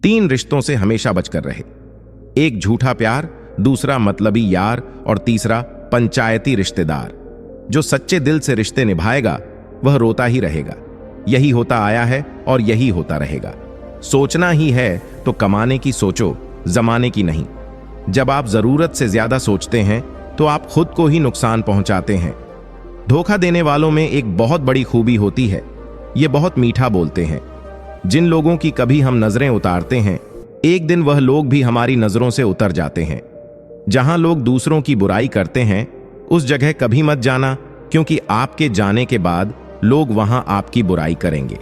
3 रिश्तों से हमेशा बचकर रहे। एक झूठा प्यार, दूसरा मतलबी यार और तीसरा पंचायती रिश्तेदार। जो सच्चे दिल से रिश्ते निभाएगा वह रोता ही रहेगा। यही होता आया है और यही होता रहेगा। सोचना ही है तो कमाने की सोचो, जमाने की नहीं। जब आप जरूरत से ज्यादा सोचते हैं तो आप खुद को ही नुकसान पहुंचाते हैं। धोखा देने वालों में एक बहुत बड़ी खूबी होती है, ये बहुत मीठा बोलते हैं। जिन लोगों की कभी हम नजरें उतारते हैं, एक दिन वह लोग भी हमारी नजरों से उतर जाते हैं। जहां लोग दूसरों की बुराई करते हैं उस जगह कभी मत जाना, क्योंकि आपके जाने के बाद लोग वहां आपकी बुराई करेंगे।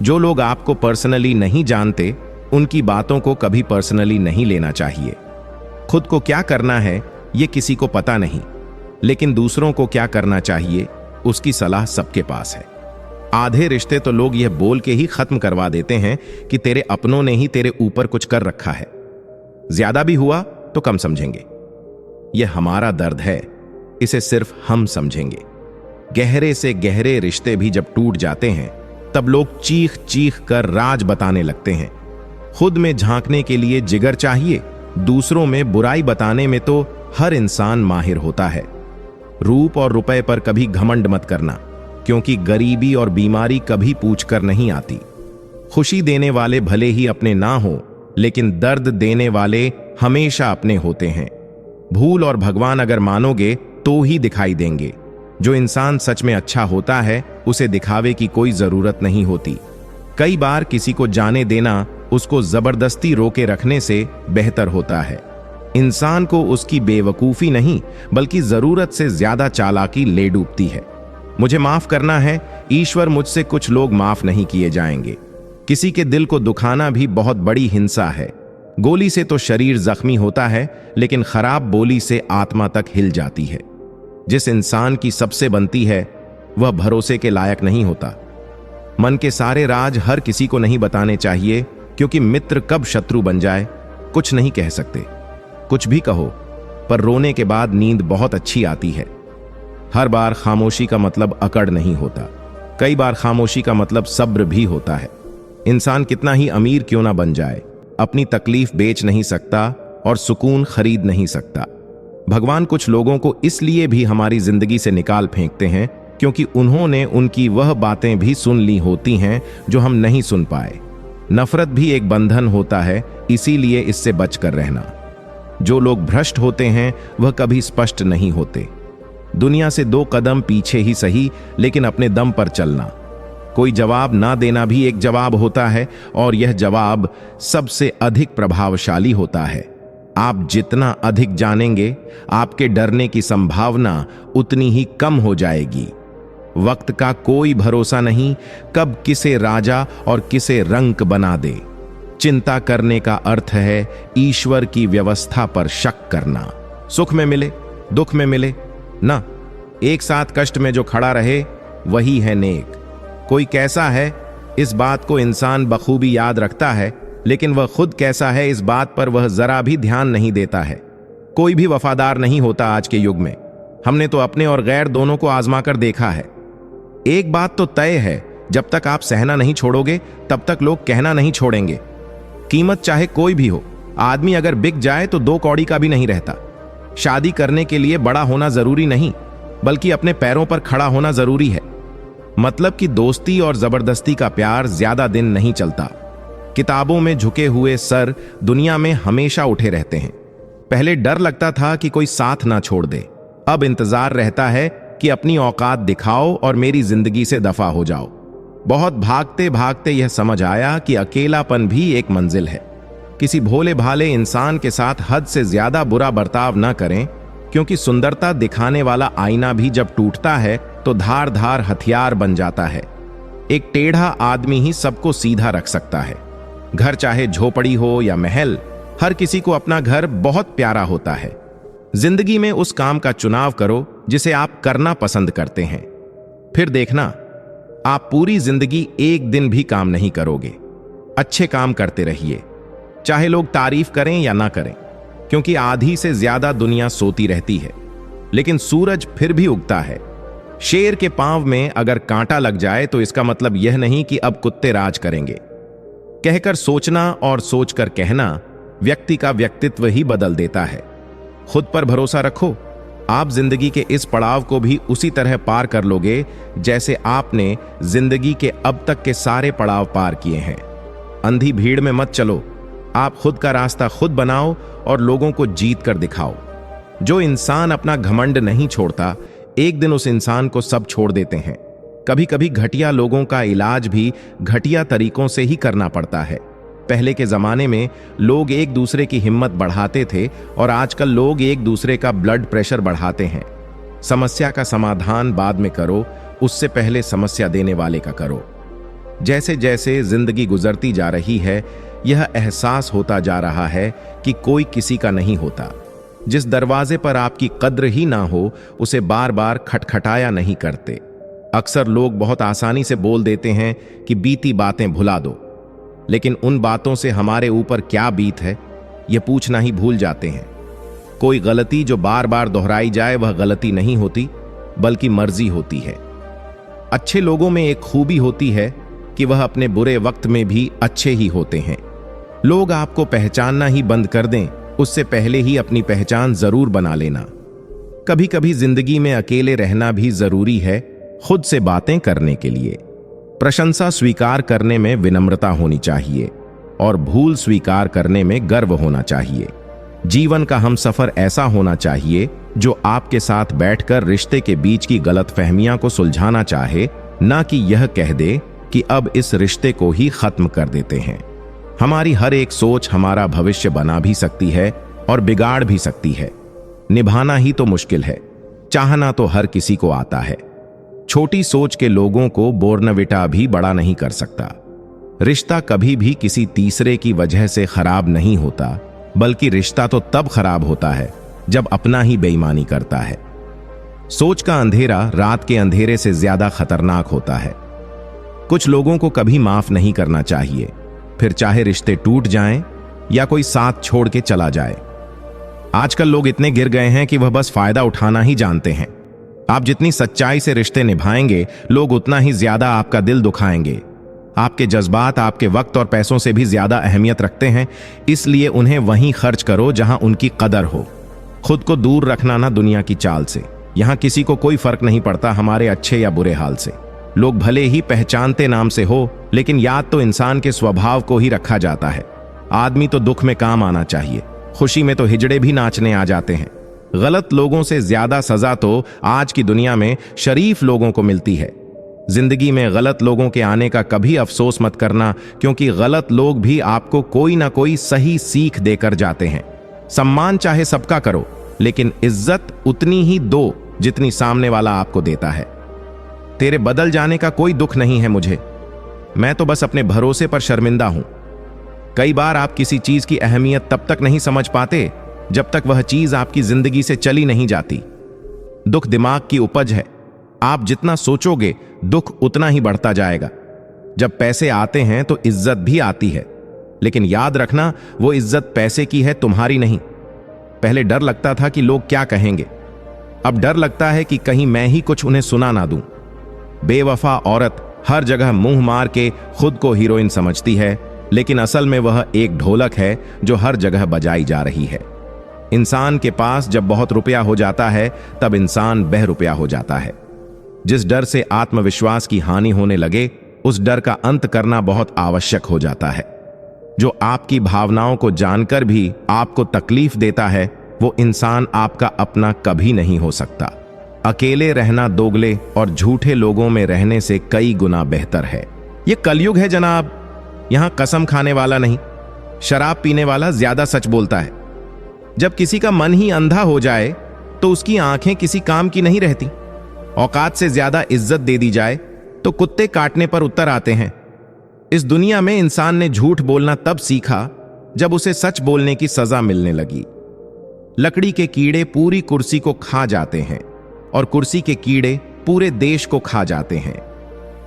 जो लोग आपको पर्सनली नहीं जानते उनकी बातों को कभी पर्सनली नहीं लेना चाहिए। खुद को क्या करना है ये किसी को पता नहीं, लेकिन दूसरों को क्या करना चाहिए उसकी सलाह सबके पास है। आधे रिश्ते तो लोग यह बोल के ही खत्म करवा देते हैं कि तेरे अपनों ने ही तेरे ऊपर कुछ कर रखा है। ज्यादा भी हुआ तो कम समझेंगे। यह हमारा दर्द है, इसे सिर्फ हम समझेंगे। गहरे से गहरे रिश्ते भी जब टूट जाते हैं तब लोग चीख चीख कर राज बताने लगते हैं। खुद में झांकने के लिए जिगर चाहिए, दूसरों में बुराई बताने में तो हर इंसान माहिर होता है। रूप और रुपए पर कभी घमंड मत करना, क्योंकि गरीबी और बीमारी कभी पूछकर नहीं आती। खुशी देने वाले भले ही अपने ना हो, लेकिन दर्द देने वाले हमेशा अपने होते हैं। भूल और भगवान अगर मानोगे तो ही दिखाई देंगे। जो इंसान सच में अच्छा होता है उसे दिखावे की कोई जरूरत नहीं होती। कई बार किसी को जाने देना उसको जबरदस्ती रोके रखने से बेहतर होता है। इंसान को उसकी बेवकूफी नहीं बल्कि जरूरत से ज्यादा चालाकी ले डूबती है। मुझे माफ करना है, ईश्वर मुझसे कुछ लोग माफ नहीं किए जाएंगे। किसी के दिल को दुखाना भी बहुत बड़ी हिंसा है। गोली से तो शरीर जख्मी होता है, लेकिन खराब बोली से आत्मा तक हिल जाती है। जिस इंसान की सबसे बनती है वह भरोसे के लायक नहीं होता। मन के सारे राज हर किसी को नहीं बताने चाहिए, क्योंकि मित्र कब शत्रु बन जाए कुछ नहीं कह सकते। कुछ भी कहो, पर रोने के बाद नींद बहुत अच्छी आती है। हर बार खामोशी का मतलब अकड़ नहीं होता, कई बार खामोशी का मतलब सब्र भी होता है। इंसान कितना ही अमीर क्यों ना बन जाए, अपनी तकलीफ बेच नहीं सकता और सुकून खरीद नहीं सकता। भगवान कुछ लोगों को इसलिए भी हमारी जिंदगी से निकाल फेंकते हैं क्योंकि उन्होंने उनकी वह बातें भी सुन ली होती हैं जो हम नहीं सुन पाए। नफरत भी एक बंधन होता है, इसीलिए इससे बचकर रहना। जो लोग भ्रष्ट होते हैं वह कभी स्पष्ट नहीं होते। दुनिया से 2 कदम पीछे ही सही, लेकिन अपने दम पर चलना। कोई जवाब ना देना भी एक जवाब होता है, और यह जवाब सबसे अधिक प्रभावशाली होता है। आप जितना अधिक जानेंगे, आपके डरने की संभावना उतनी ही कम हो जाएगी। वक्त का कोई भरोसा नहीं, कब किसे राजा और किसे रंक बना दे। चिंता करने का अर्थ है ईश्वर की व्यवस्था पर शक करना। सुख में मिले दुख में मिले ना, एक साथ कष्ट में जो खड़ा रहे वही है नेक। कोई कैसा है इस बात को इंसान बखूबी याद रखता है, लेकिन वह खुद कैसा है इस बात पर वह जरा भी ध्यान नहीं देता है। कोई भी वफादार नहीं होता आज के युग में। हमने तो अपने और गैर दोनों को आजमा कर देखा है। एक बात तो तय है, जब तक आप सहना नहीं छोड़ोगे तब तक लोग कहना नहीं छोड़ेंगे। कीमत चाहे कोई भी हो, आदमी अगर बिक जाए तो 2 कौड़ी का भी नहीं रहता। शादी करने के लिए बड़ा होना जरूरी नहीं, बल्कि अपने पैरों पर खड़ा होना जरूरी है। मतलब कि दोस्ती और जबरदस्ती का प्यार ज्यादा दिन नहीं चलता। किताबों में झुके हुए सर दुनिया में हमेशा उठे रहते हैं। पहले डर लगता था कि कोई साथ ना छोड़ दे, अब इंतजार रहता है कि अपनी औकात दिखाओ और मेरी जिंदगी से दफा हो जाओ। बहुत भागते भागते यह समझ आया कि अकेलापन भी एक मंजिल है। किसी भोले भाले इंसान के साथ हद से ज्यादा बुरा बर्ताव न करें, क्योंकि सुंदरता दिखाने वाला आईना भी जब टूटता है तो धार धार हथियार बन जाता है। एक टेढ़ा आदमी ही सबको सीधा रख सकता है। घर चाहे झोपड़ी हो या महल, हर किसी को अपना घर बहुत प्यारा होता है। जिंदगी में उस काम का चुनाव करो जिसे आप करना पसंद करते हैं, फिर देखना आप पूरी जिंदगी एक दिन भी काम नहीं करोगे। अच्छे काम करते रहिए, चाहे लोग तारीफ करें या ना करें, क्योंकि आधी से ज्यादा दुनिया सोती रहती है, लेकिन सूरज फिर भी उगता है। शेर के पांव में अगर कांटा लग जाए तो इसका मतलब यह नहीं कि अब कुत्ते राज करेंगे। कहकर सोचना और सोचकर कहना व्यक्ति का व्यक्तित्व ही बदल देता है। खुद पर भरोसा रखो, आप जिंदगी के इस पड़ाव को भी उसी तरह पार कर लोगे जैसे आपने जिंदगी के अब तक के सारे पड़ाव पार किए हैं। अंधी भीड़ में मत चलो, आप खुद का रास्ता खुद बनाओ और लोगों को जीत कर दिखाओ। जो इंसान अपना घमंड नहीं छोड़ता, एक दिन उस इंसान को सब छोड़ देते हैं। कभी कभी घटिया लोगों का इलाज भी घटिया तरीकों से ही करना पड़ता है। पहले के जमाने में लोग एक दूसरे की हिम्मत बढ़ाते थे और आजकल लोग एक दूसरे का ब्लड प्रेशर बढ़ाते हैं। समस्या का समाधान बाद में करो, उससे पहले समस्या देने वाले का करो। जैसे जैसे जिंदगी गुजरती जा रही है, यह एहसास होता जा रहा है कि कोई किसी का नहीं होता। जिस दरवाजे पर आपकी कद्र ही ना हो, उसे बार बार खटखटाया नहीं करते। अक्सर लोग बहुत आसानी से बोल देते हैं कि बीती बातें भुला दो, लेकिन उन बातों से हमारे ऊपर क्या बीत है, यह पूछना ही भूल जाते हैं। कोई गलती जो बार बार दोहराई जाए वह गलती नहीं होती, बल्कि मर्जी होती है। अच्छे लोगों में एक खूबी होती है कि वह अपने बुरे वक्त में भी अच्छे ही होते हैं। लोग आपको पहचानना ही बंद कर दें, उससे पहले ही अपनी पहचान जरूर बना लेना। कभी कभी जिंदगी में अकेले रहना भी जरूरी है, खुद से बातें करने के लिए। प्रशंसा स्वीकार करने में विनम्रता होनी चाहिए और भूल स्वीकार करने में गर्व होना चाहिए। जीवन का हमसफर ऐसा होना चाहिए जो आपके साथ बैठकर रिश्ते के बीच की गलतफहमियां को सुलझाना चाहे, ना कि यह कह दे कि अब इस रिश्ते को ही खत्म कर देते हैं। हमारी हर एक सोच हमारा भविष्य बना भी सकती है और बिगाड़ भी सकती है। निभाना ही तो मुश्किल है, चाहना तो हर किसी को आता है। छोटी सोच के लोगों को बोर्नविटा भी बड़ा नहीं कर सकता। रिश्ता कभी भी किसी तीसरे की वजह से खराब नहीं होता, बल्कि रिश्ता तो तब खराब होता है जब अपना ही बेईमानी करता है। सोच का अंधेरा रात के अंधेरे से ज्यादा खतरनाक होता है। कुछ लोगों को कभी माफ नहीं करना चाहिए, फिर चाहे रिश्ते टूट जाएं या कोई साथ छोड़ के चला जाए। आजकल लोग इतने गिर गए हैं कि वह बस फायदा उठाना ही जानते हैं। आप जितनी सच्चाई से रिश्ते निभाएंगे, लोग उतना ही ज्यादा आपका दिल दुखाएंगे। आपके जज्बात आपके वक्त और पैसों से भी ज्यादा अहमियत रखते हैं, इसलिए उन्हें वहीं खर्च करो जहां उनकी कदर हो। खुद को दूर रखना ना दुनिया की चाल से। यहां किसी को कोई फर्क नहीं पड़ता हमारे अच्छे या बुरे हाल से। लोग भले ही पहचानते नाम से हो, लेकिन याद तो इंसान के स्वभाव को ही रखा जाता है। आदमी तो दुख में काम आना चाहिए, खुशी में तो हिजड़े भी नाचने आ जाते हैं। गलत लोगों से ज्यादा सजा तो आज की दुनिया में शरीफ लोगों को मिलती है। जिंदगी में गलत लोगों के आने का कभी अफसोस मत करना, क्योंकि गलत लोग भी आपको कोई ना कोई सही सीख देकर जाते हैं। सम्मान चाहे सबका करो, लेकिन इज्जत उतनी ही दो जितनी सामने वाला आपको देता है। तेरे बदल जाने का कोई दुख नहीं है मुझे, मैं तो बस अपने भरोसे पर शर्मिंदा हूं। कई बार आप किसी चीज की अहमियत तब तक नहीं समझ पाते जब तक वह चीज आपकी जिंदगी से चली नहीं जाती। दुख दिमाग की उपज है, आप जितना सोचोगे दुख उतना ही बढ़ता जाएगा। जब पैसे आते हैं तो इज्जत भी आती है, लेकिन याद रखना वो इज्जत पैसे की है, तुम्हारी नहीं। पहले डर लगता था कि लोग क्या कहेंगे, अब डर लगता है कि कहीं मैं ही कुछ उन्हें सुना ना दूं। बेवफा औरत हर जगह मुंह मार के खुद को हीरोइन समझती है, लेकिन असल में वह एक ढोलक है जो हर जगह बजाई जा रही है। इंसान के पास जब बहुत रुपया हो जाता है, तब इंसान बहरूपया हो जाता है। जिस डर से आत्मविश्वास की हानि होने लगे, उस डर का अंत करना बहुत आवश्यक हो जाता है। जो आपकी भावनाओं को जानकर भी आपको तकलीफ देता है, वो इंसान आपका अपना कभी नहीं हो सकता। अकेले रहना दोगले और झूठे लोगों में रहने से कई गुना बेहतर है। ये कलयुग है जनाब, यहां कसम खाने वाला नहीं, शराब पीने वाला ज्यादा सच बोलता है। जब किसी का मन ही अंधा हो जाए तो उसकी आंखें किसी काम की नहीं रहती। औकात से ज्यादा इज्जत दे दी जाए तो कुत्ते काटने पर उतर आते हैं। इस दुनिया में इंसान ने झूठ बोलना तब सीखा जब उसे सच बोलने की सजा मिलने लगी। लकड़ी के कीड़े पूरी कुर्सी को खा जाते हैं और कुर्सी के कीड़े पूरे देश को खा जाते हैं।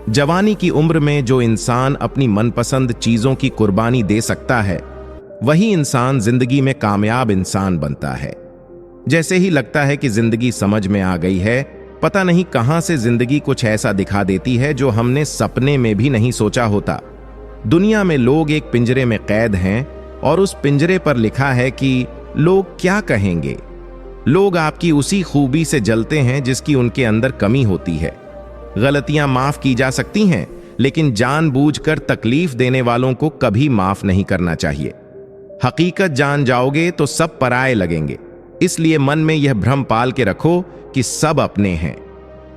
जवानी की उम्र में जो इंसान अपनी मनपसंद चीजों की कुर्बानी दे सकता है, वही इंसान जिंदगी में कामयाब इंसान बनता है। जैसे ही लगता है कि जिंदगी समझ में आ गई है, पता नहीं कहां से जिंदगी कुछ ऐसा दिखा देती है जो हमने सपने में भी नहीं सोचा होता। दुनिया में लोग एक पिंजरे में कैद हैं और उस पिंजरे पर लिखा है कि लोग क्या कहेंगे। लोग आपकी उसी खूबी से जलते हैं जिसकी उनके अंदर कमी होती है। गलतियां माफ की जा सकती हैं, लेकिन जानबूझकर तकलीफ देने वालों को कभी माफ नहीं करना चाहिए। हकीकत जान जाओगे तो सब पराये लगेंगे, इसलिए मन में यह भ्रम पाल के रखो कि सब अपने हैं।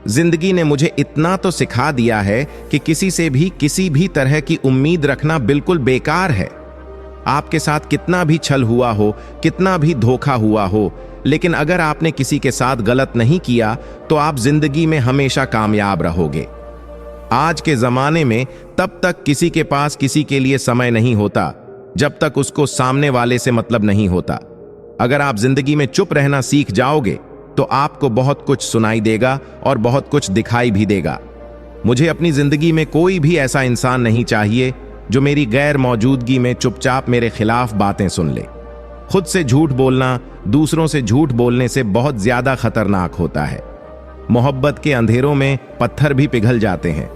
जिंदगी ने मुझे इतना तो सिखा दिया है कि किसी से भी किसी भी तरह की उम्मीद रखना बिल्कुल बेकार है। आपके साथ कितना भी छल हुआ हो, कितना भी धोखा हुआ हो, लेकिन अगर आपने किसी के साथ गलत नहीं किया तो आप जिंदगी में हमेशा कामयाब रहोगे। आज के जमाने में तब तक किसी के पास किसी के लिए समय नहीं होता जब तक उसको सामने वाले से मतलब नहीं होता। अगर आप जिंदगी में चुप रहना सीख जाओगे तो आपको बहुत कुछ सुनाई देगा और बहुत कुछ दिखाई भी देगा। मुझे अपनी जिंदगी में कोई भी ऐसा इंसान नहीं चाहिए जो मेरी गैर मौजूदगी में चुपचाप मेरे खिलाफ बातें सुन ले। खुद से झूठ बोलना दूसरों से झूठ बोलने से बहुत ज्यादा खतरनाक होता है। मोहब्बत के अंधेरों में पत्थर भी पिघल जाते हैं।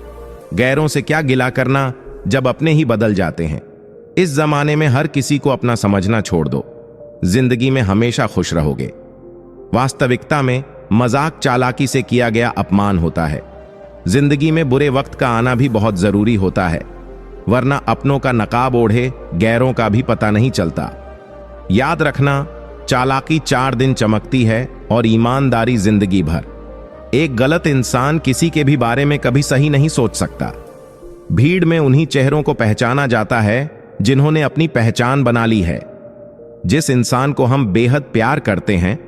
गैरों से क्या गिला करना जब अपने ही बदल जाते हैं। इस जमाने में हर किसी को अपना समझना छोड़ दो, जिंदगी में हमेशा खुश रहोगे। वास्तविकता में मजाक चालाकी से किया गया अपमान होता है। जिंदगी में बुरे वक्त का आना भी बहुत जरूरी होता है, वरना अपनों का नकाब ओढ़े गैरों का भी पता नहीं चलता। याद रखना, चालाकी 4 दिन चमकती है और ईमानदारी जिंदगी भर। एक गलत इंसान किसी के भी बारे में कभी सही नहीं सोच सकता। भीड़ में उन्हीं चेहरों को पहचाना जाता है जिन्होंने अपनी पहचान बना ली है। जिस इंसान को हम बेहद प्यार करते हैं,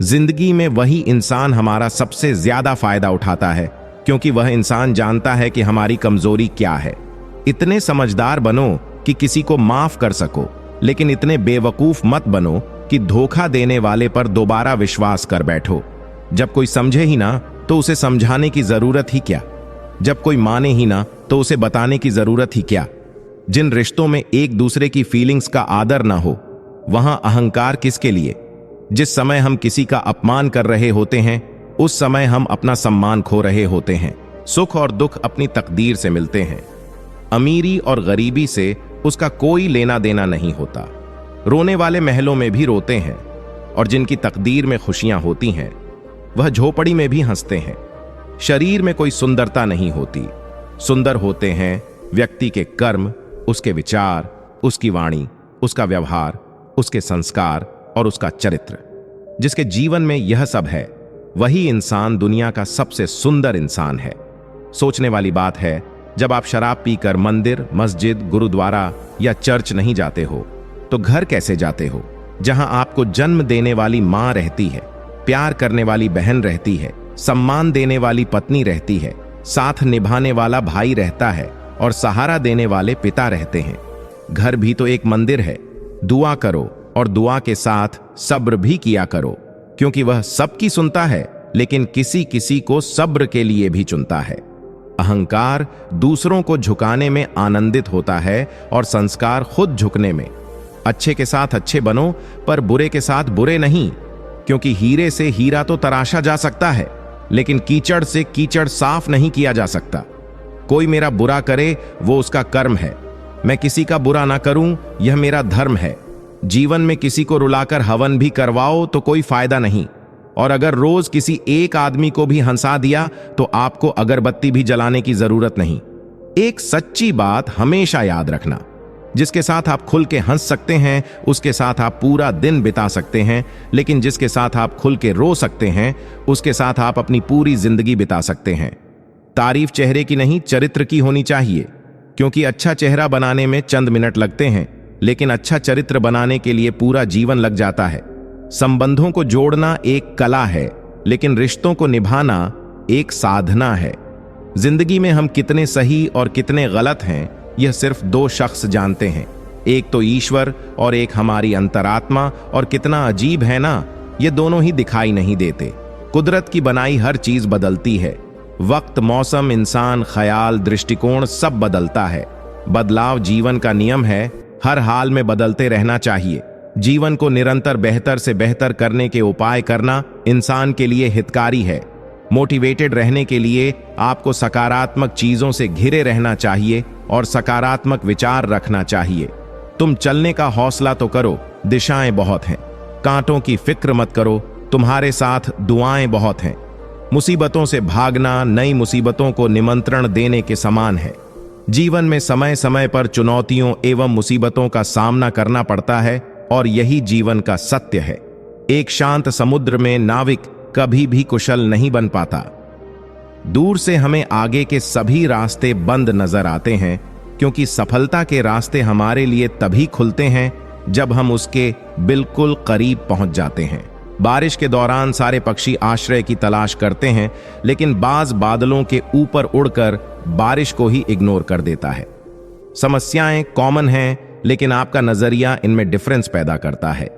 जिंदगी में वही इंसान हमारा सबसे ज्यादा फायदा उठाता है, क्योंकि वह इंसान जानता है कि हमारी कमजोरी क्या है। इतने समझदार बनो कि किसी को माफ कर सको, लेकिन इतने बेवकूफ मत बनो कि धोखा देने वाले पर दोबारा विश्वास कर बैठो। जब कोई समझे ही ना तो उसे समझाने की जरूरत ही क्या। जब कोई माने ही ना तो उसे बताने की जरूरत ही क्या। जिन रिश्तों में एक दूसरे की फीलिंग्स का आदर ना हो, वहां अहंकार किसके लिए। जिस समय हम किसी का अपमान कर रहे होते हैं, उस समय हम अपना सम्मान खो रहे होते हैं। सुख और दुख अपनी तकदीर से मिलते हैं। अमीरी और गरीबी से उसका कोई लेना देना नहीं होता। रोने वाले महलों में भी रोते हैं, और जिनकी तकदीर में खुशियां होती हैं वह झोपड़ी में भी हंसते हैं। शरीर में कोई सुंदरता नहीं होती, सुंदर होते हैं व्यक्ति के कर्म, उसके विचार, उसकी वाणी, उसका व्यवहार, उसके संस्कार और उसका चरित्र। जिसके जीवन में यह सब है, वही इंसान दुनिया का सबसे सुंदर इंसान है। सोचने वाली बात है, जब आप शराब पीकर मंदिर, मस्जिद, गुरुद्वारा या चर्च नहीं जाते हो तो घर कैसे जाते हो, जहां आपको जन्म देने वाली मां रहती है, प्यार करने वाली बहन रहती है, सम्मान देने वाली पत्नी रहती है, साथ निभाने वाला भाई रहता है और सहारा देने वाले पिता रहते हैं। घर भी तो एक मंदिर है। दुआ करो और दुआ के साथ सब्र भी किया करो, क्योंकि वह सबकी सुनता है, लेकिन किसी किसी को सब्र के लिए भी चुनता है। अहंकार दूसरों को झुकाने में आनंदित होता है और संस्कार खुद झुकने में। अच्छे के साथ अच्छे बनो, पर बुरे के साथ बुरे नहीं, क्योंकि हीरे से हीरा तो तराशा जा सकता है, लेकिन कीचड़ से कीचड़ साफ नहीं किया जा सकता। कोई मेरा बुरा करे वो उसका कर्म है, मैं किसी का बुरा ना करूं यह मेरा धर्म है। जीवन में किसी को रुलाकर हवन भी करवाओ तो कोई फायदा नहीं, और अगर रोज किसी एक आदमी को भी हंसा दिया तो आपको अगरबत्ती भी जलाने की जरूरत नहीं। एक सच्ची बात हमेशा याद रखना, जिसके साथ आप खुल के हंस सकते हैं उसके साथ आप पूरा दिन बिता सकते हैं, लेकिन जिसके साथ आप खुल के रो सकते हैं उसके साथ आप अपनी पूरी जिंदगी बिता सकते हैं। तारीफ चेहरे की नहीं, चरित्र की होनी चाहिए, क्योंकि अच्छा चेहरा बनाने में चंद मिनट लगते हैं, लेकिन अच्छा चरित्र बनाने के लिए पूरा जीवन लग जाता है। संबंधों को जोड़ना एक कला है, लेकिन रिश्तों को निभाना एक साधना है। जिंदगी में हम कितने सही और कितने गलत हैं, यह सिर्फ 2 शख्स जानते हैं, एक तो ईश्वर और एक हमारी अंतरात्मा। और कितना अजीब है ना, ये दोनों ही दिखाई नहीं देते। कुदरत की बनाई हर चीज बदलती है। वक्त, मौसम, इंसान, ख्याल, दृष्टिकोण सब बदलता है। बदलाव जीवन का नियम है, हर हाल में बदलते रहना चाहिए। जीवन को निरंतर बेहतर से बेहतर करने के उपाय करना इंसान के लिए हितकारी है। मोटिवेटेड रहने के लिए आपको सकारात्मक चीजों से घिरे रहना चाहिए और सकारात्मक विचार रखना चाहिए। तुम चलने का हौसला तो करो, दिशाएं बहुत हैं। कांटों की फिक्र मत करो, तुम्हारे साथ दुआएं बहुत हैं। मुसीबतों से भागना नई मुसीबतों को निमंत्रण देने के समान है। जीवन में समय समय पर चुनौतियों एवं मुसीबतों का सामना करना पड़ता है और यही जीवन का सत्य है। एक शांत समुद्र में नाविक कभी भी कुशल नहीं बन पाता। दूर से हमें आगे के सभी रास्ते बंद नजर आते हैं, क्योंकि सफलता के रास्ते हमारे लिए तभी खुलते हैं जब हम उसके बिल्कुल करीब पहुंच जाते हैं। बारिश के दौरान सारे पक्षी आश्रय की तलाश करते हैं, लेकिन बाज बादलों के ऊपर उड़कर बारिश को ही इग्नोर कर देता है। समस्याएं कॉमन हैं, लेकिन आपका नजरिया इनमें डिफरेंस पैदा करता है।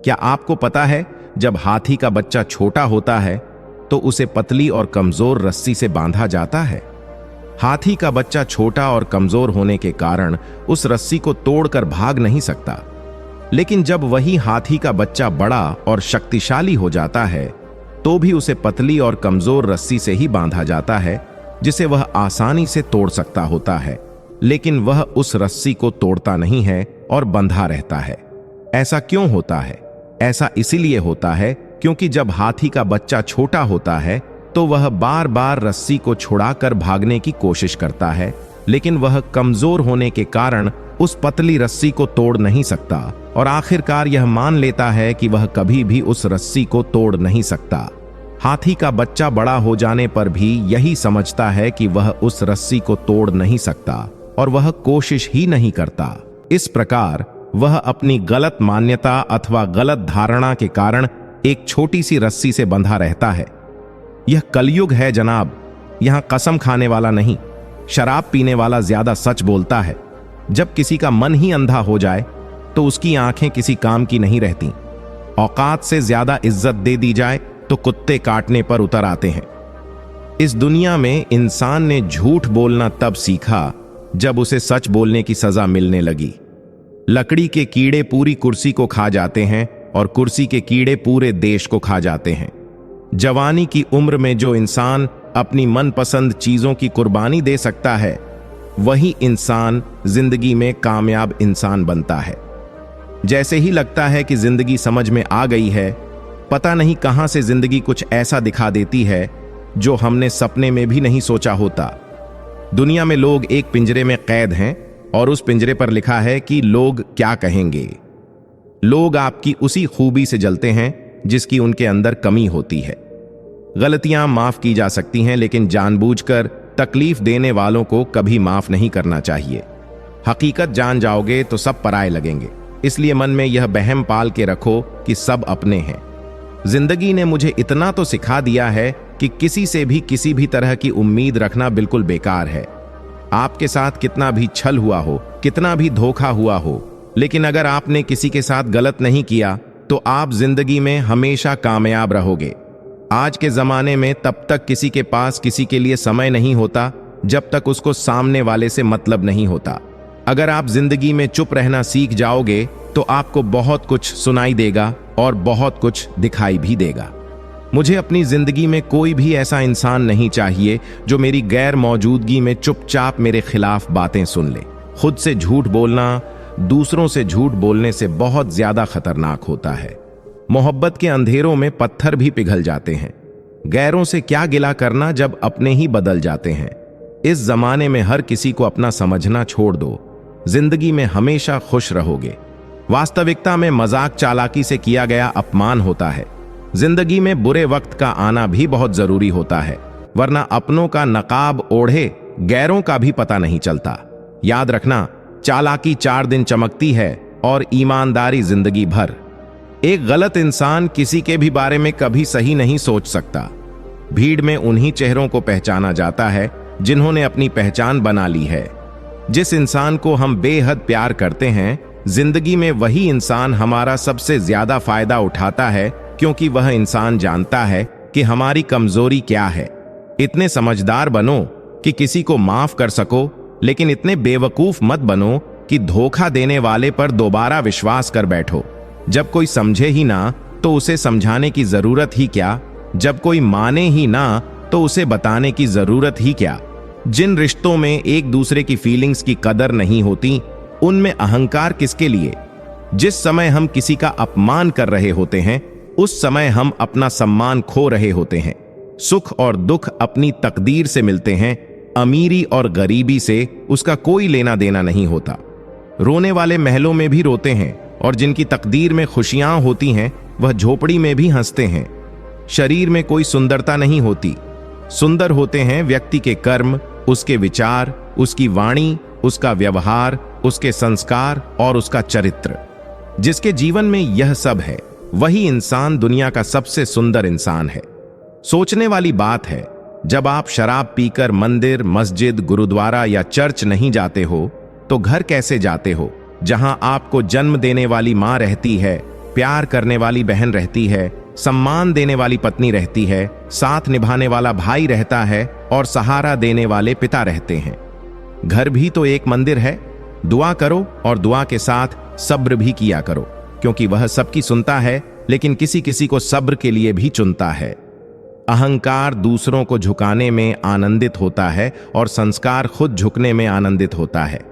क्या आपको पता है, जब हाथी का बच्चा छोटा होता है तो उसे पतली और कमजोर रस्सी से बांधा जाता है। हाथी का बच्चा छोटा और कमजोर होने के कारण उस रस्सी को तोड़कर भाग नहीं सकता, लेकिन जब वही हाथी का बच्चा बड़ा और शक्तिशाली हो जाता है तो भी उसे पतली और कमजोर रस्सी से ही बांधा जाता है, जिसे वह आसानी से तोड़ सकता होता है, लेकिन वह उस रस्सी को तोड़ता नहीं है और बंधा रहता है। ऐसा क्यों होता है? ऐसा इसीलिए होता है क्योंकि जब हाथी का बच्चा छोटा होता है तो वह बार बार रस्सी को छुड़ाकर भागने की कोशिश करता है, लेकिन वह कमजोर होने के कारण उस पतली रस्सी को तोड़ नहीं सकता और आखिरकार यह मान लेता है कि वह कभी भी उस रस्सी को तोड़ नहीं सकता। हाथी का बच्चा बड़ा हो जाने पर भी यही समझता है कि वह उस रस्सी को तोड़ नहीं सकता और वह कोशिश ही नहीं करता। इस प्रकार वह अपनी गलत मान्यता अथवा गलत धारणा के कारण एक छोटी सी रस्सी से बंधा रहता है। यह कलयुग है जनाब। यहां कसम खाने वाला नहीं, शराब पीने वाला ज्यादा सच बोलता है। जब किसी का मन ही अंधा हो जाए तो उसकी आंखें किसी काम की नहीं रहती। औकात से ज्यादा इज्जत दे दी जाए तो कुत्ते काटने पर उतर आते हैं। इस दुनिया में इंसान ने झूठ बोलना तब सीखा जब उसे सच बोलने की सजा मिलने लगी। लकड़ी के कीड़े पूरी कुर्सी को खा जाते हैं और कुर्सी के कीड़े पूरे देश को खा जाते हैं। जवानी की उम्र में जो इंसान अपनी मनपसंद चीजों की कुर्बानी दे सकता है, वही इंसान जिंदगी में कामयाब इंसान बनता है। जैसे ही लगता है कि जिंदगी समझ में आ गई है, पता नहीं कहां से जिंदगी कुछ ऐसा दिखा देती है जो हमने सपने में भी नहीं सोचा होता। दुनिया में लोग एक पिंजरे में कैद हैं और उस पिंजरे पर लिखा है कि लोग क्या कहेंगे। लोग आपकी उसी खूबी से जलते हैं जिसकी उनके अंदर कमी होती है। गलतियां माफ की जा सकती हैं, लेकिन जानबूझकर तकलीफ देने वालों को कभी माफ नहीं करना चाहिए। हकीकत जान जाओगे तो सब पराये लगेंगे, इसलिए मन में यह बहम पाल के रखो कि सब अपने हैं। जिंदगी ने मुझे इतना तो सिखा दिया है कि किसी से भी किसी भी तरह की उम्मीद रखना बिल्कुल बेकार है। आपके साथ कितना भी छल हुआ हो, कितना भी धोखा हुआ हो, लेकिन अगर आपने किसी के साथ गलत नहीं किया तो आप जिंदगी में हमेशा कामयाब रहोगे। आज के जमाने में तब तक किसी के पास किसी के लिए समय नहीं होता जब तक उसको सामने वाले से मतलब नहीं होता। अगर आप जिंदगी में चुप रहना सीख जाओगे तो आपको बहुत कुछ सुनाई देगा और बहुत कुछ दिखाई भी देगा। मुझे अपनी जिंदगी में कोई भी ऐसा इंसान नहीं चाहिए जो मेरी गैर मौजूदगी में चुपचाप मेरे खिलाफ बातें सुन ले। खुद से झूठ बोलना दूसरों से झूठ बोलने से बहुत ज्यादा खतरनाक होता है। मोहब्बत के अंधेरों में पत्थर भी पिघल जाते हैं। गैरों से क्या गिला करना जब अपने ही बदल जाते हैं। इस जमाने में हर किसी को अपना समझना छोड़ दो, जिंदगी में हमेशा खुश रहोगे। वास्तविकता में मजाक चालाकी से किया गया अपमान होता है। जिंदगी में बुरे वक्त का आना भी बहुत जरूरी होता है, वरना अपनों का नकाब ओढ़े गैरों का भी पता नहीं चलता। याद रखना, चालाकी 4 दिन चमकती है और ईमानदारी जिंदगी भर। एक गलत इंसान किसी के भी बारे में कभी सही नहीं सोच सकता। भीड़ में उन्हीं चेहरों को पहचाना जाता है जिन्होंने अपनी पहचान बना ली है। जिस इंसान को हम बेहद प्यार करते हैं, जिंदगी में वही इंसान हमारा सबसे ज्यादा फायदा उठाता है, क्योंकि वह इंसान जानता है कि हमारी कमजोरी क्या है। इतने समझदार बनो कि किसी को माफ कर सको, लेकिन इतने बेवकूफ मत बनो कि धोखा देने वाले पर दोबारा विश्वास कर बैठो। जब कोई समझे ही ना तो उसे समझाने की जरूरत ही क्या। जब कोई माने ही ना तो उसे बताने की जरूरत ही क्या। जिन रिश्तों में एक दूसरे की फीलिंग्स की कदर नहीं होती, उनमें अहंकार किसके लिए। जिस समय हम किसी का अपमान कर रहे होते हैं, उस समय हम अपना सम्मान खो रहे होते हैं। सुख और दुख अपनी तकदीर से मिलते हैं, अमीरी और गरीबी से उसका कोई लेना देना नहीं होता। रोने वाले महलों में भी रोते हैं, और जिनकी तकदीर में खुशियां होती हैं वह झोपड़ी में भी हंसते हैं। शरीर में कोई सुंदरता नहीं होती, सुंदर होते हैं व्यक्ति के कर्म, उसके विचार, उसकी वाणी, उसका व्यवहार, उसके संस्कार और उसका चरित्र। जिसके जीवन में यह सब है, वही इंसान दुनिया का सबसे सुंदर इंसान है। सोचने वाली बात है, जब आप शराब पीकर मंदिर, मस्जिद, गुरुद्वारा या चर्च नहीं जाते हो, तो घर कैसे जाते हो, जहां आपको जन्म देने वाली मां रहती है, प्यार करने वाली बहन रहती है, सम्मान देने वाली पत्नी रहती है, साथ निभाने वाला भाई रहता है और सहारा देने वाले पिता रहते हैं। घर भी तो एक मंदिर है। दुआ करो और दुआ के साथ सब्र भी किया करो, क्योंकि वह सबकी सुनता है, लेकिन किसी किसी को सब्र के लिए भी चुनता है। अहंकार दूसरों को झुकाने में आनंदित होता है और संस्कार खुद झुकने में आनंदित होता है।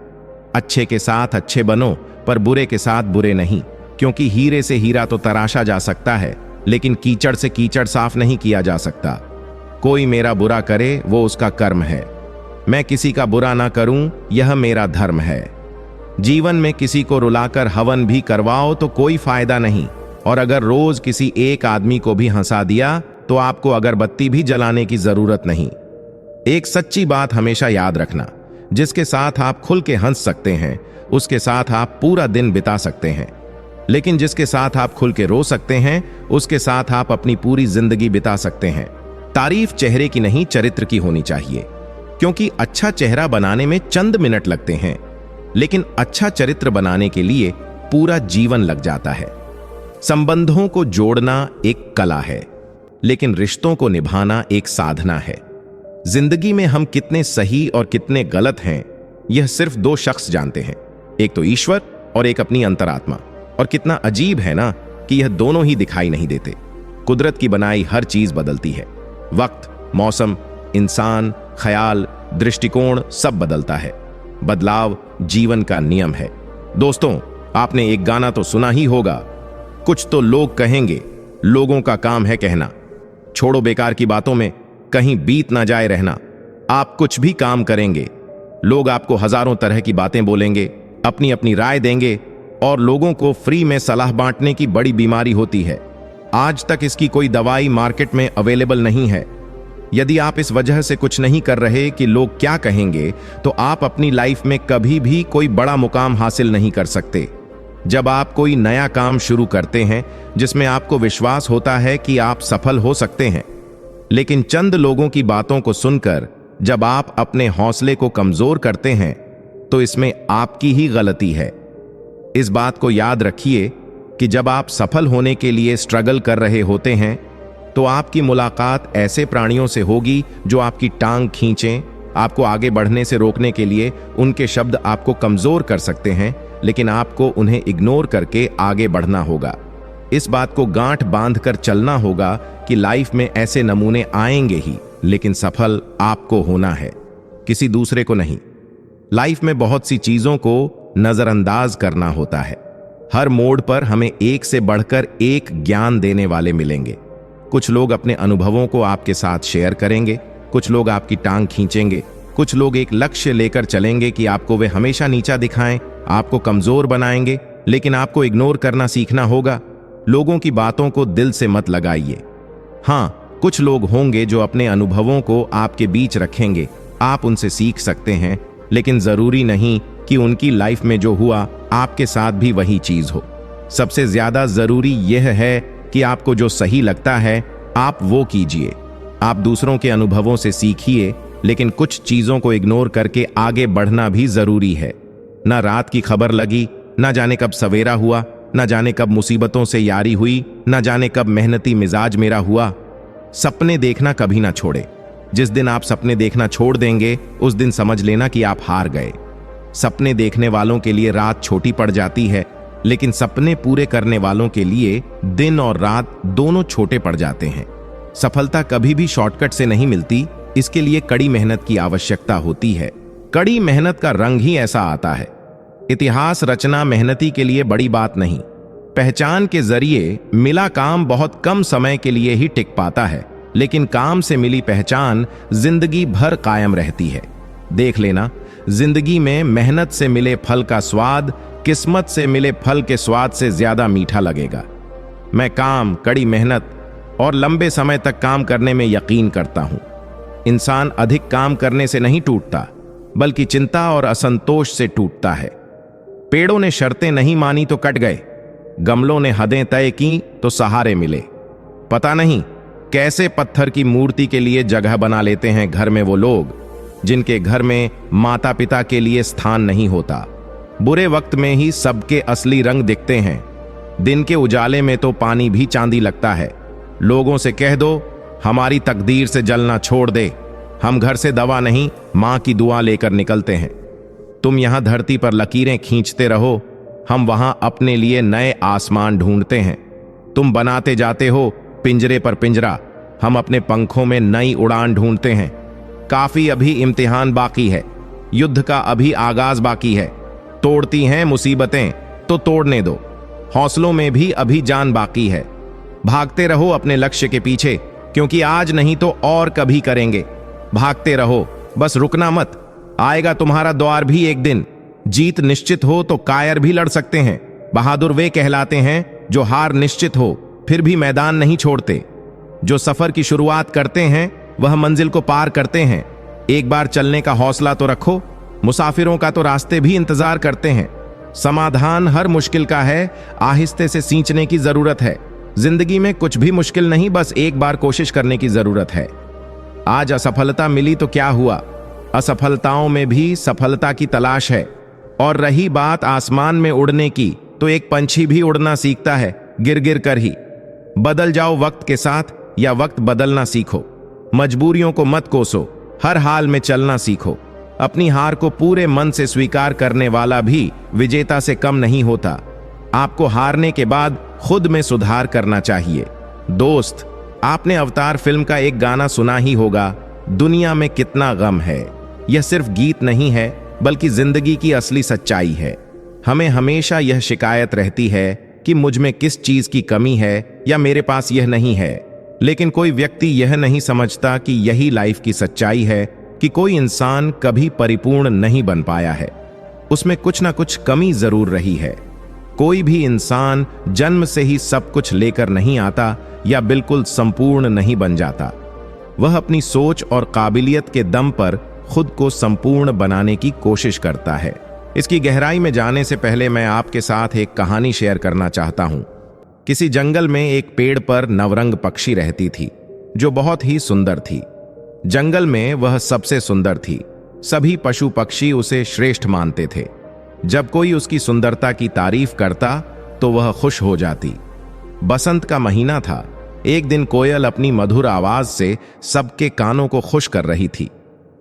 अच्छे के साथ अच्छे बनो, पर बुरे के साथ बुरे नहीं, क्योंकि हीरे से हीरा तो तराशा जा सकता है, लेकिन कीचड़ से कीचड़ साफ नहीं किया जा सकता। कोई मेरा बुरा करे वो उसका कर्म है, मैं किसी का बुरा ना करूं यह मेरा धर्म है। जीवन में किसी को रुलाकर हवन भी करवाओ तो कोई फायदा नहीं, और अगर रोज किसी एक आदमी को भी हंसा दिया तो आपको अगरबत्ती भी जलाने की जरूरत नहीं। एक सच्ची बात हमेशा याद रखना, जिसके साथ आप खुल के हंस सकते हैं उसके साथ आप पूरा दिन बिता सकते हैं, लेकिन जिसके साथ आप खुल के रो सकते हैं उसके साथ आप अपनी पूरी जिंदगी बिता सकते हैं। तारीफ चेहरे की नहीं, चरित्र की होनी चाहिए, क्योंकि अच्छा चेहरा बनाने में चंद मिनट लगते हैं, लेकिन अच्छा चरित्र बनाने के लिए पूरा जीवन लग जाता है। संबंधों को जोड़ना एक कला है, लेकिन रिश्तों को निभाना एक साधना है। जिंदगी में हम कितने सही और कितने गलत हैं, यह सिर्फ दो शख्स जानते हैं, एक तो ईश्वर और एक अपनी अंतरात्मा। और कितना अजीब है ना कि यह दोनों ही दिखाई नहीं देते। कुदरत की बनाई हर चीज बदलती है, वक्त, मौसम, इंसान, ख्याल, दृष्टिकोण सब बदलता है। बदलाव जीवन का नियम है। दोस्तों, आपने एक गाना तो सुना ही होगा, कुछ तो लोग कहेंगे, लोगों का काम है कहना। छोड़ो बेकार की बातों में, कहीं बीत ना जाए रहना। आप कुछ भी काम करेंगे, लोग आपको हजारों तरह की बातें बोलेंगे, अपनी अपनी राय देंगे, और लोगों को फ्री में सलाह बांटने की बड़ी बीमारी होती है। आज तक इसकी कोई दवाई मार्केट में अवेलेबल नहीं है। यदि आप इस वजह से कुछ नहीं कर रहे कि लोग क्या कहेंगे, तो आप अपनी लाइफ में कभी भी कोई बड़ा मुकाम हासिल नहीं कर सकते। जब आप कोई नया काम शुरू करते हैं जिसमें आपको विश्वास होता है कि आप सफल हो सकते हैं, लेकिन चंद लोगों की बातों को सुनकर जब आप अपने हौसले को कमजोर करते हैं, तो इसमें आपकी ही गलती है। इस बात को याद रखिए कि जब आप सफल होने के लिए स्ट्रगल कर रहे होते हैं, तो आपकी मुलाकात ऐसे प्राणियों से होगी जो आपकी टांग खींचें। आपको आगे बढ़ने से रोकने के लिए उनके शब्द आपको कमजोर कर सकते हैं, लेकिन आपको उन्हें इग्नोर करके आगे बढ़ना होगा। इस बात को गांठ बांधकर चलना होगा कि लाइफ में ऐसे नमूने आएंगे ही, लेकिन सफल आपको होना है, किसी दूसरे को नहीं। लाइफ में बहुत सी चीजों को नजरअंदाज करना होता है। हर मोड़ पर हमें एक से बढ़कर एक ज्ञान देने वाले मिलेंगे। कुछ लोग अपने अनुभवों को आपके साथ शेयर करेंगे, कुछ लोग आपकी टांग खींचेंगे, कुछ लोग एक लक्ष्य लेकर चलेंगे कि आपको वे हमेशा नीचा दिखाएं, आपको कमजोर बनाएंगे, लेकिन आपको इग्नोर करना सीखना होगा। लोगों की बातों को दिल से मत लगाइए। हाँ, कुछ लोग होंगे जो अपने अनुभवों को आपके बीच रखेंगे, आप उनसे सीख सकते हैं, लेकिन जरूरी नहीं कि उनकी लाइफ में जो हुआ आपके साथ भी वही चीज हो। सबसे ज्यादा जरूरी यह है कि आपको जो सही लगता है आप वो कीजिए। आप दूसरों के अनुभवों से सीखिए, लेकिन कुछ चीजों को इग्नोर करके आगे बढ़ना भी जरूरी है। ना रात की खबर लगी, ना जाने कब सवेरा हुआ, ना जाने कब मुसीबतों से यारी हुई, ना जाने कब मेहनती मिजाज मेरा हुआ। सपने देखना कभी ना छोड़े। जिस दिन आप सपने देखना छोड़ देंगे, उस दिन समझ लेना कि आप हार गए। सपने देखने वालों के लिए रात छोटी पड़ जाती है, लेकिन सपने पूरे करने वालों के लिए दिन और रात दोनों छोटे पड़ जाते हैं। सफलता कभी भी शॉर्टकट से नहीं मिलती, इसके लिए कड़ी मेहनत की आवश्यकता होती है। कड़ी मेहनत का रंग ही ऐसा आता है। इतिहास रचना मेहनती के लिए बड़ी बात नहीं। पहचान के जरिए मिला काम बहुत कम समय के लिए ही टिक पाता है, लेकिन काम से मिली पहचान जिंदगी भर कायम रहती है। देख लेना, जिंदगी में मेहनत से मिले फल का स्वाद किस्मत से मिले फल के स्वाद से ज्यादा मीठा लगेगा। मैं काम, कड़ी मेहनत और लंबे समय तक काम करने में यकीन करता हूं। इंसान अधिक काम करने से नहीं टूटता, बल्कि चिंता और असंतोष से टूटता है। पेड़ों ने शर्तें नहीं मानी तो कट गए, गमलों ने हदें तय की तो सहारे मिले। पता नहीं कैसे पत्थर की मूर्ति के लिए जगह बना लेते हैं घर में वो लोग जिनके घर में माता पिता के लिए स्थान नहीं होता। बुरे वक्त में ही सबके असली रंग दिखते हैं। दिन के उजाले में तो पानी भी चांदी लगता है। लोगों से कह दो हमारी तकदीर से जलना छोड़ दे, हम घर से दवा नहीं मां की दुआ लेकर निकलते हैं। तुम यहां धरती पर लकीरें खींचते रहो, हम वहां अपने लिए नए आसमान ढूंढते हैं। तुम बनाते जाते हो पिंजरे पर पिंजरा, हम अपने पंखों में नई उड़ान ढूंढते हैं। काफी अभी इम्तिहान बाकी है, युद्ध का अभी आगाज बाकी है। तोड़ती हैं मुसीबतें तो तोड़ने दो, हौसलों में भी अभी जान बाकी है। भागते रहो अपने लक्ष्य के पीछे, क्योंकि आज नहीं तो और कभी करेंगे। भागते रहो, बस रुकना मत, आएगा तुम्हारा द्वार भी एक दिन। जीत निश्चित हो तो कायर भी लड़ सकते हैं। बहादुर वे कहलाते हैं जो हार निश्चित हो फिर भी मैदान नहीं छोड़ते। जो सफर की शुरुआत करते हैं वह मंजिल को पार करते हैं। एक बार चलने का हौसला तो रखो, मुसाफिरों का तो रास्ते भी इंतजार करते हैं। समाधान हर मुश्किल का है, आहिस्ते से सींचने की जरूरत है। जिंदगी में कुछ भी मुश्किल नहीं, बस एक बार कोशिश करने की जरूरत है। आज असफलता मिली तो क्या हुआ, असफलताओं में भी सफलता की तलाश है। और रही बात आसमान में उड़ने की, तो एक पंछी भी उड़ना सीखता है गिर गिर कर ही। बदल जाओ वक्त के साथ या वक्त बदलना सीखो। मजबूरियों को मत कोसो, हर हाल में चलना सीखो। अपनी हार को पूरे मन से स्वीकार करने वाला भी विजेता से कम नहीं होता। आपको हारने के बाद खुद में सुधार करना चाहिए। दोस्त, आपने अवतार फिल्म का एक गाना सुना ही होगा, दुनिया में कितना गम है। यह सिर्फ गीत नहीं है, बल्कि जिंदगी की असली सच्चाई है। हमें हमेशा यह शिकायत रहती है कि मुझ में किस चीज की कमी है या मेरे पास यह नहीं है, लेकिन कोई व्यक्ति यह नहीं समझता कि यही लाइफ की सच्चाई है कि कोई इंसान कभी परिपूर्ण नहीं बन पाया है। उसमें कुछ ना कुछ कमी जरूर रही है। कोई भी इंसान जन्म से ही सब कुछ लेकर नहीं आता या बिल्कुल संपूर्ण नहीं बन जाता। वह अपनी सोच और काबिलियत के दम पर खुद को संपूर्ण बनाने की कोशिश करता है। इसकी गहराई में जाने से पहले मैं आपके साथ एक कहानी शेयर करना चाहता हूं। किसी जंगल में एक पेड़ पर नवरंग पक्षी रहती थी, जो बहुत ही सुंदर थी। जंगल में वह सबसे सुंदर थी। सभी पशु पक्षी उसे श्रेष्ठ मानते थे। जब कोई उसकी सुंदरता की तारीफ करता तो वह खुश हो जाती। बसंत का महीना था। एक दिन कोयल अपनी मधुर आवाज से सबके कानों को खुश कर रही थी।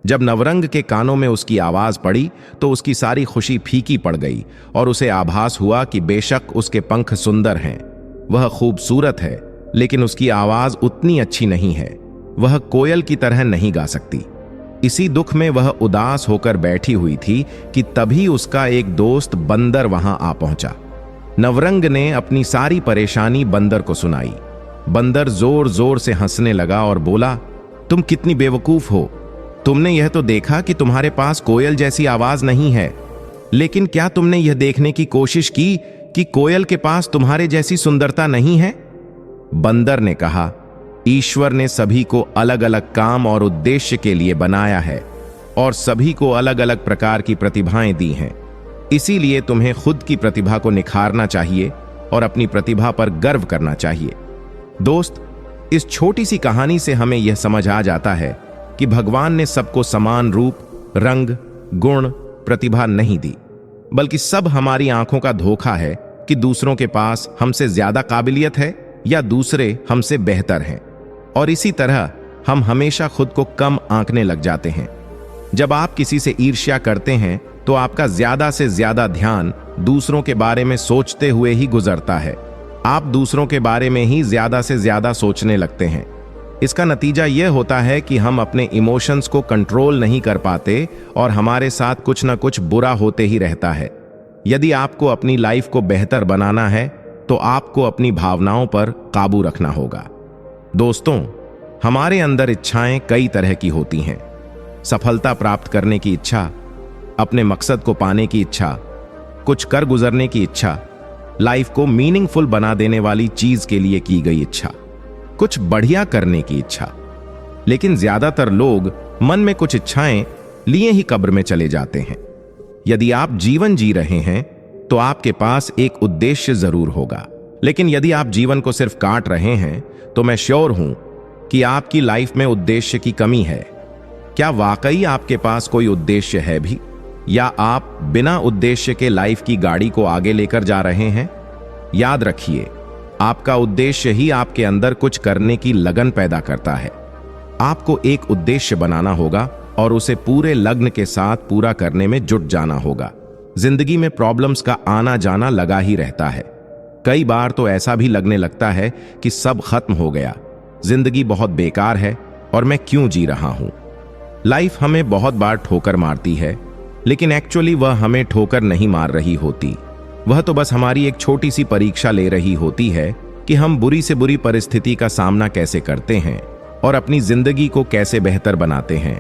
जब नवरंग के कानों में उसकी आवाज पड़ी तो उसकी सारी खुशी फीकी पड़ गई और उसे आभास हुआ कि बेशक उसके पंख सुंदर हैं, वह खूबसूरत है, लेकिन उसकी आवाज उतनी अच्छी नहीं है। वह कोयल की तरह नहीं गा सकती। इसी दुख में वह उदास होकर बैठी हुई थी कि तभी उसका एक दोस्त बंदर वहां आ पहुंचा। नवरंग ने अपनी सारी परेशानी बंदर को सुनाई। बंदर जोर जोर से हंसने लगा और बोला, तुम कितनी बेवकूफ हो। तुमने यह तो देखा कि तुम्हारे पास कोयल जैसी आवाज नहीं है, लेकिन क्या तुमने यह देखने की कोशिश की कि कोयल के पास तुम्हारे जैसी सुंदरता नहीं है? बंदर ने कहा, ईश्वर ने सभी को अलग अलग काम और उद्देश्य के लिए बनाया है और सभी को अलग अलग प्रकार की प्रतिभाएं दी हैं। इसीलिए तुम्हें खुद की प्रतिभा को निखारना चाहिए और अपनी प्रतिभा पर गर्व करना चाहिए। दोस्त, इस छोटी सी कहानी से हमें यह समझ आ जाता है कि भगवान ने सबको समान रूप, रंग, गुण, प्रतिभा नहीं दी, बल्कि सब हमारी आंखों का धोखा है कि दूसरों के पास हमसे ज्यादा काबिलियत है या दूसरे हमसे बेहतर हैं। और इसी तरह हम हमेशा खुद को कम आंकने लग जाते हैं। जब आप किसी से ईर्ष्या करते हैं तो आपका ज्यादा से ज्यादा ध्यान दूसरों के बारे में सोचते हुए ही गुजरता है। आप दूसरों के बारे में ही ज्यादा से ज्यादा सोचने लगते हैं। इसका नतीजा यह होता है कि हम अपने इमोशंस को कंट्रोल नहीं कर पाते और हमारे साथ कुछ ना कुछ बुरा होते ही रहता है। यदि आपको अपनी लाइफ को बेहतर बनाना है तो आपको अपनी भावनाओं पर काबू रखना होगा। दोस्तों, हमारे अंदर इच्छाएं कई तरह की होती हैं। सफलता प्राप्त करने की इच्छा, अपने मकसद को पाने की इच्छा, कुछ कर गुजरने की इच्छा, लाइफ को मीनिंगफुल बना देने वाली चीज के लिए की गई इच्छा, कुछ बढ़िया करने की इच्छा। लेकिन ज्यादातर लोग मन में कुछ इच्छाएं लिए ही कब्र में चले जाते हैं। यदि आप जीवन जी रहे हैं तो आपके पास एक उद्देश्य जरूर होगा, लेकिन यदि आप जीवन को सिर्फ काट रहे हैं तो मैं श्योर हूं कि आपकी लाइफ में उद्देश्य की कमी है। क्या वाकई आपके पास कोई उद्देश्य है भी, या आप बिना उद्देश्य के लाइफ की गाड़ी को आगे लेकर जा रहे हैं? याद रखिए, आपका उद्देश्य ही आपके अंदर कुछ करने की लगन पैदा करता है। आपको एक उद्देश्य बनाना होगा और उसे पूरे लगन के साथ पूरा करने में जुट जाना होगा। जिंदगी में प्रॉब्लम्स का आना जाना लगा ही रहता है। कई बार तो ऐसा भी लगने लगता है कि सब खत्म हो गया, जिंदगी बहुत बेकार है और मैं क्यों जी रहा हूं। लाइफ हमें बहुत बार ठोकर मारती है, लेकिन एक्चुअली वह हमें ठोकर नहीं मार रही होती। वह तो बस हमारी एक छोटी सी परीक्षा ले रही होती है कि हम बुरी से बुरी परिस्थिति का सामना कैसे करते हैं और अपनी जिंदगी को कैसे बेहतर बनाते हैं।